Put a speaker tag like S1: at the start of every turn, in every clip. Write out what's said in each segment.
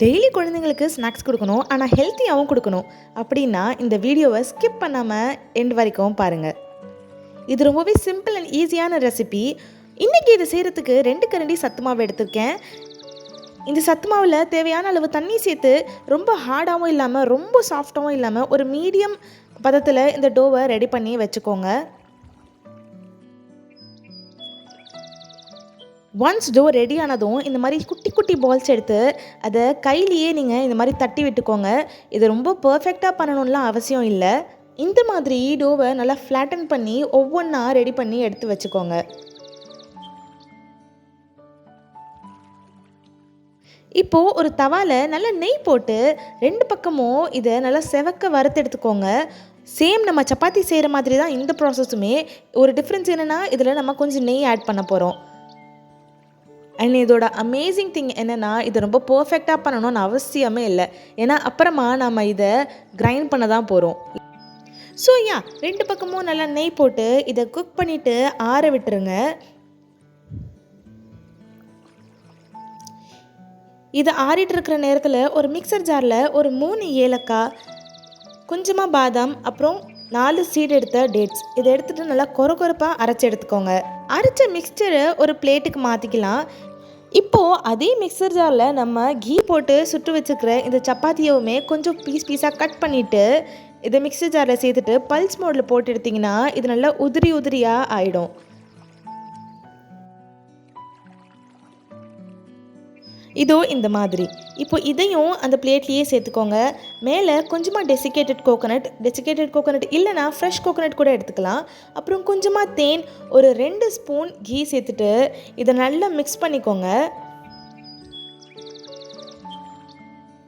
S1: Daily குழந்தைங்களுக்கு snacks கொடுக்கணும், ஆனால் ஹெல்த்தியாகவும் கொடுக்கணும் அப்படின்னா இந்த வீடியோவை ஸ்கிப் பண்ணாமல் எண்ட் வரைக்கும் பாருங்கள். இது ரொம்பவே சிம்பிள் அண்ட் ஈஸியான ரெசிபி. இன்றைக்கி இது செய்கிறதுக்கு 2 கரண்டி சத்து மாவு எடுத்திருக்கேன். இந்த சத்து மாவில் தேவையான அளவு தண்ணி சேர்த்து ரொம்ப ஹார்டாகவும் இல்லாமல் ரொம்ப சாஃப்டாகவும் இல்லாமல் ஒரு மீடியம் பதத்தில் இந்த டோவை ரெடி பண்ணி வச்சுக்கோங்க. ஒன்ஸ் டோ ரெடி ஆனதும் இந்த மாதிரி குட்டி குட்டி பால்ஸ் எடுத்து அதை கையிலேயே நீங்கள் இந்த மாதிரி தட்டி விட்டுக்கோங்க. இது ரொம்ப பர்ஃபெக்டாக பண்ணணும்லாம் அவசியம் இல்லை. இந்த மாதிரி டோவை நல்லா ஃப்ளாட்டன் பண்ணி ஒவ்வொன்றா ரெடி பண்ணி எடுத்து வச்சுக்கோங்க. இப்போது ஒரு தவாவில் நல்லா நெய் போட்டு 2 பக்கமும் இதை நல்லா செவக்க வறுத்து எடுத்துக்கோங்க. சேம் நம்ம சப்பாத்தி செய்கிற மாதிரி தான் இந்த ப்ராசஸுமே. ஒரு டிஃப்ரென்ஸ் என்னென்னா இதில் நம்ம கொஞ்சம் நெய் ஆட் பண்ண போகிறோம். அண்ட் இதோட அமேசிங் திங் என்னென்னா இது ரொம்ப பர்ஃபெக்டாக பண்ணணும்னு அவசியமே இல்லை. ஏன்னா அப்புறமா நம்ம இதை கிரைண்ட் பண்ண தான் போகிறோம். ஸோ 2 பக்கமும் நல்லா நெய் போட்டு இதை குக் பண்ணிவிட்டு ஆற விட்டுருங்க. இதை ஆறிட்டு இருக்கிற நேரத்தில் ஒரு மிக்சர் ஜாரில் ஒரு 3 ஏலக்காய், கொஞ்சமாக பாதாம், அப்புறம் 4 சீடு எடுத்த டேட்ஸ் இதை எடுத்துகிட்டு நல்லா கொரப்பாக அரைச்சி எடுத்துக்கோங்க. அரைச்ச மிக்சரை ஒரு பிளேட்டுக்கு மாற்றிக்கலாம். இப்போது அதே மிக்சர் ஜாரில் நம்ம கீ போட்டு சுட்டு வச்சுக்கிற இந்த சப்பாத்தியவுமே கொஞ்சம் பீஸாக கட் பண்ணிவிட்டு இதை மிக்சர் ஜாரில் சேர்த்துட்டு பல்ஸ் மோடில் போட்டு எடுத்திங்கன்னா இது நல்லா உதிரியாக ஆகிடும். இதோ இந்த மாதிரி. இப்போ இதையும் அந்த பிளேட்லேயே சேர்த்துக்கோங்க. மேலே கொஞ்சமாக டெசிகேட்டட் கோகோனட் இல்லைனா ஃப்ரெஷ் கோகோனட் கூட எடுத்துக்கலாம். அப்புறம் கொஞ்சமாக தேன், ஒரு 2 ஸ்பூன் கீ சேர்த்துட்டு இதை நல்லா மிக்ஸ் பண்ணிக்கோங்க.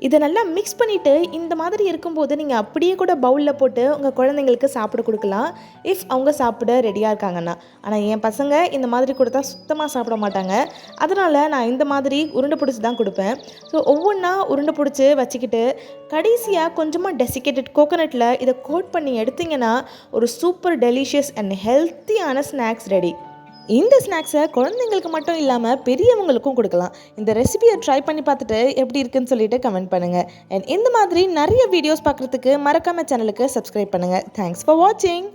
S1: இதை நல்லா மிக்ஸ் பண்ணிவிட்டு இந்த மாதிரி இருக்கும்போது நீங்கள் அப்படியே கூட பவுலில் போட்டு உங்கள் குழந்தைங்களுக்கு சாப்பிட கொடுக்கலாம், இஃப் அவங்க சாப்பிட ரெடியாக இருக்காங்கன்னா. ஆனால் என் பசங்க இந்த மாதிரி கொடுத்தா சுத்தமாக சாப்பிட மாட்டாங்க. அதனால் நான் இந்த மாதிரி உருண்டை பிடிச்சி தான் கொடுப்பேன். ஸோ ஒவ்வொன்றா உருண்டை பிடிச்சி வச்சுக்கிட்டு கடைசியாக கொஞ்சமாக டெசிகேட்டட் கோகோனட்டில் இதை கோட் பண்ணி எடுத்திங்கன்னா ஒரு சூப்பர் டெலிஷியஸ் அண்ட் ஹெல்த்தியான ஸ்நாக்ஸ் ரெடி. இந்த ஸ்நாக்ஸை குழந்தைங்களுக்கு மட்டும் இல்லாமல் பெரியவங்களுக்கும் கொடுக்கலாம். இந்த ரெசிபியை ட்ரை பண்ணி பார்த்துட்டு எப்படி இருக்குன்னு சொல்லிட்டு கமெண்ட் பண்ணுங்கள். அண்ட் இந்த மாதிரி நிறைய வீடியோஸ் பார்க்குறதுக்கு மறக்காம சேனலுக்கு சப்ஸ்கிரைப் பண்ணுங்கள். தேங்க்ஸ் ஃபார் வாட்சிங்.